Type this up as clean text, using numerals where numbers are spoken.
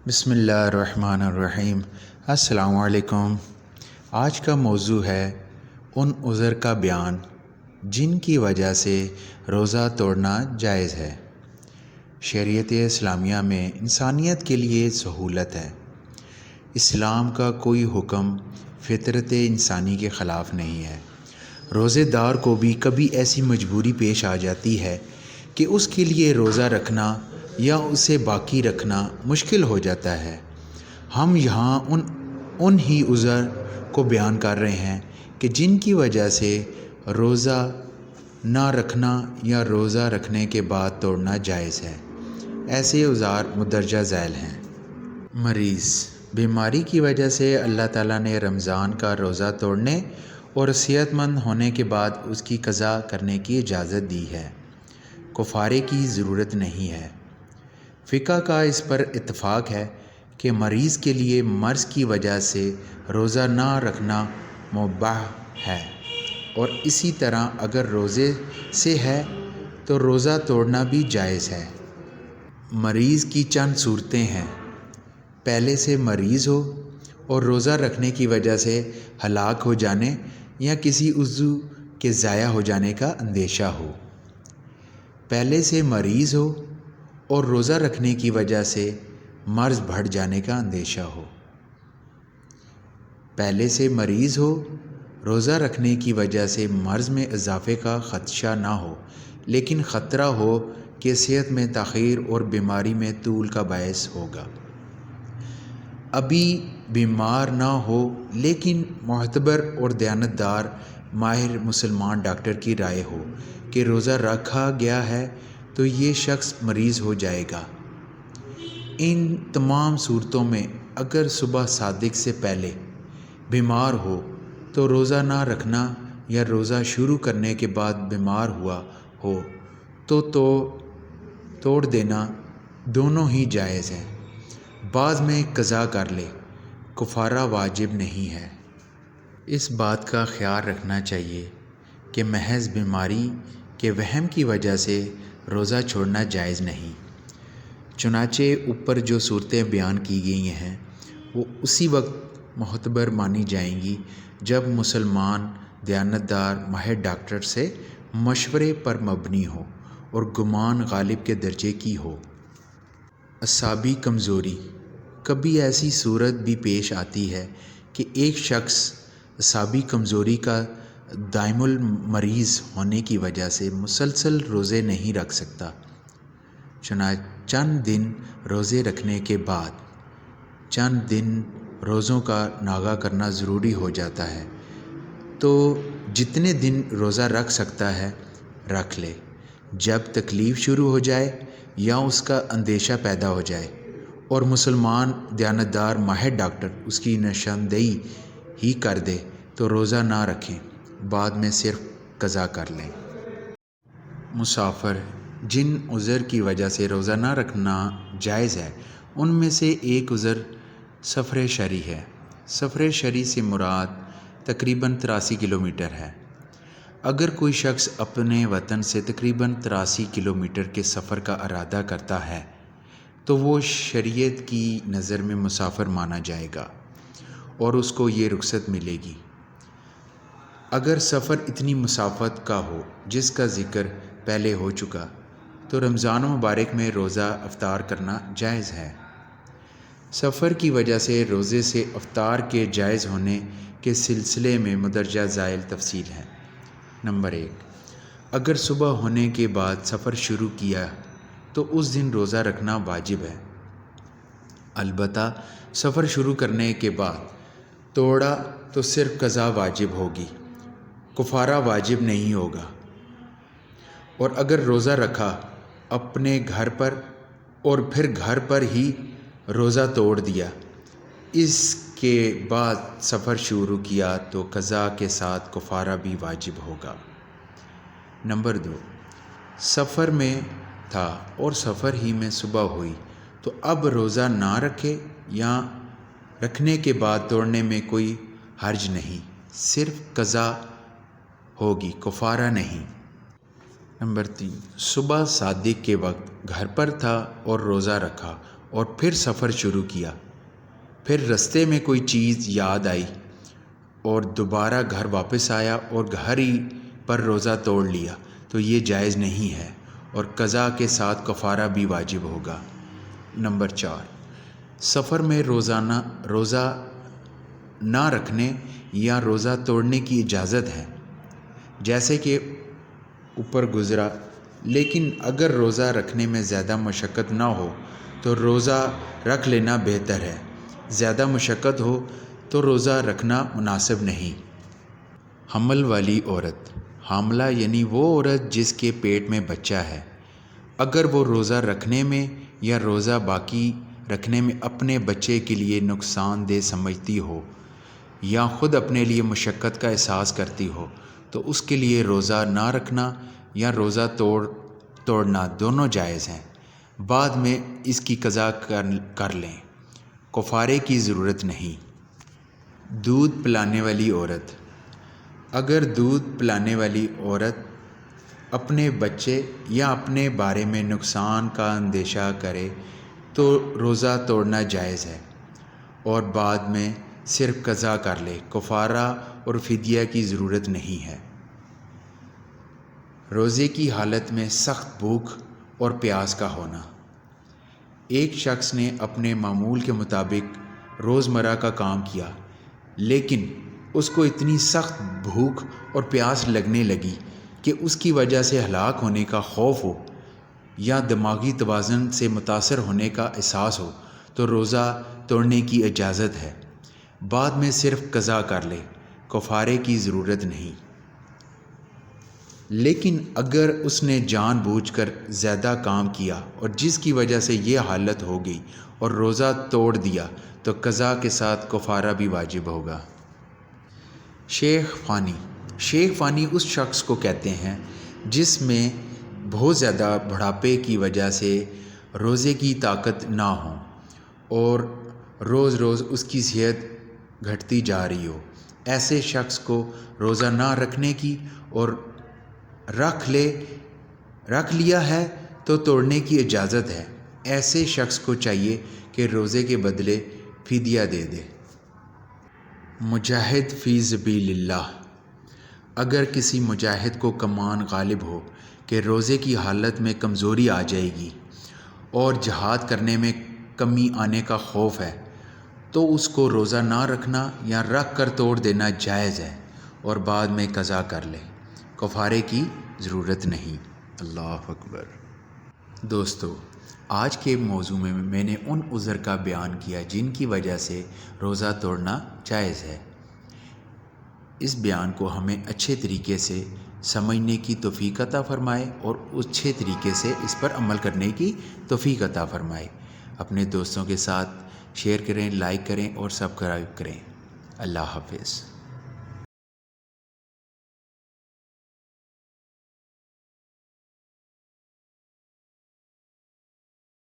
بسم اللہ الرحمن الرحیم۔ السلام علیکم۔ آج کا موضوع ہے ان عذر کا بیان جن کی وجہ سے روزہ توڑنا جائز ہے۔ شریعت اسلامیہ میں انسانیت کے لیے سہولت ہے۔ اسلام کا کوئی حکم فطرت انسانی کے خلاف نہیں ہے۔ روزے دار کو بھی کبھی ایسی مجبوری پیش آ جاتی ہے کہ اس کے لیے روزہ رکھنا یا اسے باقی رکھنا مشکل ہو جاتا ہے۔ ہم یہاں ان ہی عذر کو بیان کر رہے ہیں کہ جن کی وجہ سے روزہ نہ رکھنا یا روزہ رکھنے کے بعد توڑنا جائز ہے۔ ایسے عذار مندرجہ ذیل ہیں۔ مریض بیماری کی وجہ سے اللہ تعالیٰ نے رمضان کا روزہ توڑنے اور صحت مند ہونے کے بعد اس کی قضا کرنے کی اجازت دی ہے۔ کفارے کی ضرورت نہیں ہے۔ فقہ کا اس پر اتفاق ہے کہ مریض کے لیے مرض کی وجہ سے روزہ نہ رکھنا مباح ہے، اور اسی طرح اگر روزے سے ہے تو روزہ توڑنا بھی جائز ہے۔ مریض کی چند صورتیں ہیں۔ پہلے سے مریض ہو اور روزہ رکھنے کی وجہ سے ہلاک ہو جانے یا کسی عضو کے ضائع ہو جانے کا اندیشہ ہو۔ پہلے سے مریض ہو اور روزہ رکھنے کی وجہ سے مرض بڑھ جانے کا اندیشہ ہو۔ پہلے سے مریض ہو، روزہ رکھنے کی وجہ سے مرض میں اضافے کا خدشہ نہ ہو، لیکن خطرہ ہو کہ صحت میں تاخیر اور بیماری میں طول کا باعث ہوگا۔ ابھی بیمار نہ ہو لیکن معتبر اور دیانتدار ماہر مسلمان ڈاکٹر کی رائے ہو کہ روزہ رکھا گیا ہے تو یہ شخص مریض ہو جائے گا۔ ان تمام صورتوں میں اگر صبح صادق سے پہلے بیمار ہو تو روزہ نہ رکھنا یا روزہ شروع کرنے کے بعد بیمار ہوا ہو تو توڑ دینا دونوں ہی جائز ہیں۔ بعد میں قضا کر لے، کفارہ واجب نہیں ہے۔ اس بات کا خیال رکھنا چاہیے کہ محض بیماری کے وہم کی وجہ سے روزہ چھوڑنا جائز نہیں۔ چنانچہ اوپر جو صورتیں بیان کی گئی ہیں وہ اسی وقت معتبر مانی جائیں گی جب مسلمان دیانتدار ماہر ڈاکٹر سے مشورے پر مبنی ہو اور گمان غالب کے درجے کی ہو۔ اعصابی کمزوری کبھی ایسی صورت بھی پیش آتی ہے کہ ایک شخص اعصابی کمزوری کا دائم المریض ہونے کی وجہ سے مسلسل روزے نہیں رکھ سکتا، چنانچہ چند دن روزے رکھنے کے بعد چند دن روزوں کا ناغہ کرنا ضروری ہو جاتا ہے، تو جتنے دن روزہ رکھ سکتا ہے رکھ لے۔ جب تکلیف شروع ہو جائے یا اس کا اندیشہ پیدا ہو جائے اور مسلمان دیانتدار ماہر ڈاکٹر اس کی نشاندہی ہی کر دے تو روزہ نہ رکھیں، بعد میں صرف قضا کر لیں۔ مسافر جن عذر کی وجہ سے روزہ نہ رکھنا جائز ہے ان میں سے ایک عذر سفر شرعی ہے۔ سفر شرعی سے مراد تقریباً 83 کلومیٹر ہے۔ اگر کوئی شخص اپنے وطن سے تقریباً 83 کلومیٹر کے سفر کا ارادہ کرتا ہے تو وہ شریعت کی نظر میں مسافر مانا جائے گا اور اس کو یہ رخصت ملے گی۔ اگر سفر اتنی مسافت کا ہو جس کا ذکر پہلے ہو چکا تو رمضان مبارک میں روزہ افطار کرنا جائز ہے۔ سفر کی وجہ سے روزے سے افطار کے جائز ہونے کے سلسلے میں مندرجہ ذیل تفصیل ہے۔ نمبر 1، اگر صبح ہونے کے بعد سفر شروع کیا تو اس دن روزہ رکھنا واجب ہے، البتہ سفر شروع کرنے کے بعد توڑا تو صرف قضا واجب ہوگی، کفارہ واجب نہیں ہوگا۔ اور اگر روزہ رکھا اپنے گھر پر اور پھر گھر پر ہی روزہ توڑ دیا، اس کے بعد سفر شروع کیا تو قضا کے ساتھ کفارہ بھی واجب ہوگا۔ نمبر 2، سفر میں تھا اور سفر ہی میں صبح ہوئی تو اب روزہ نہ رکھے یا رکھنے کے بعد توڑنے میں کوئی حرج نہیں، صرف قضا ہوگی، کفارہ نہیں۔ نمبر 3، صبح صادق کے وقت گھر پر تھا اور روزہ رکھا اور پھر سفر شروع کیا، پھر رستے میں کوئی چیز یاد آئی اور دوبارہ گھر واپس آیا اور گھر ہی پر روزہ توڑ لیا تو یہ جائز نہیں ہے اور قضا کے ساتھ کفارہ بھی واجب ہوگا۔ نمبر 4، سفر میں روزہ نہ رکھنے یا روزہ توڑنے کی اجازت ہے، جیسے کہ اوپر گزرا، لیکن اگر روزہ رکھنے میں زیادہ مشقت نہ ہو تو روزہ رکھ لینا بہتر ہے، زیادہ مشقت ہو تو روزہ رکھنا مناسب نہیں۔ حمل والی عورت، حاملہ یعنی وہ عورت جس کے پیٹ میں بچہ ہے، اگر وہ روزہ رکھنے میں یا روزہ باقی رکھنے میں اپنے بچے کے لیے نقصان دہ سمجھتی ہو یا خود اپنے لیے مشقت کا احساس کرتی ہو تو اس کے لیے روزہ نہ رکھنا یا روزہ توڑنا دونوں جائز ہیں، بعد میں اس کی قضا کر لیں، کفارے کی ضرورت نہیں۔ دودھ پلانے والی عورت، اگر دودھ پلانے والی عورت اپنے بچے یا اپنے بارے میں نقصان کا اندیشہ کرے تو روزہ توڑنا جائز ہے اور بعد میں صرف قضا کر لے، کفارہ اور فدیہ کی ضرورت نہیں ہے۔ روزے کی حالت میں سخت بھوک اور پیاس کا ہونا، ایک شخص نے اپنے معمول کے مطابق روزمرہ کا کام کیا، لیکن اس کو اتنی سخت بھوک اور پیاس لگنے لگی کہ اس کی وجہ سے ہلاک ہونے کا خوف ہو یا دماغی توازن سے متاثر ہونے کا احساس ہو تو روزہ توڑنے کی اجازت ہے، بعد میں صرف قضا کر لے، کفارے کی ضرورت نہیں۔ لیکن اگر اس نے جان بوجھ کر زیادہ کام کیا اور جس کی وجہ سے یہ حالت ہو گئی اور روزہ توڑ دیا تو قضا کے ساتھ کفارہ بھی واجب ہوگا۔ شیخ فانی اس شخص کو کہتے ہیں جس میں بہت زیادہ بڑھاپے کی وجہ سے روزے کی طاقت نہ ہو اور روز روز اس کی صحت گھٹتی جا رہی ہو، ایسے شخص کو روزہ نہ رکھنے کی اور رکھ لیا ہے تو توڑنے کی اجازت ہے، ایسے شخص کو چاہیے کہ روزے کے بدلے فدیہ دے دے۔ مجاہد فی سبیل اللہ، اگر کسی مجاہد کو کمان غالب ہو کہ روزے کی حالت میں کمزوری آ جائے گی اور جہاد کرنے میں کمی آنے کا خوف ہے تو اس کو روزہ نہ رکھنا یا رکھ کر توڑ دینا جائز ہے اور بعد میں قضا کر لے، کفارے کی ضرورت نہیں۔ اللہ اکبر۔ دوستو، آج کے موضوع میں میں نے ان عذر کا بیان کیا جن کی وجہ سے روزہ توڑنا جائز ہے۔ اس بیان کو ہمیں اچھے طریقے سے سمجھنے کی توفیق عطا فرمائے اور اچھے طریقے سے اس پر عمل کرنے کی توفیق عطا فرمائے۔ اپنے دوستوں کے ساتھ شیئر کریں، لائک کریں اور سبسکرائب کریں۔ اللہ حافظ۔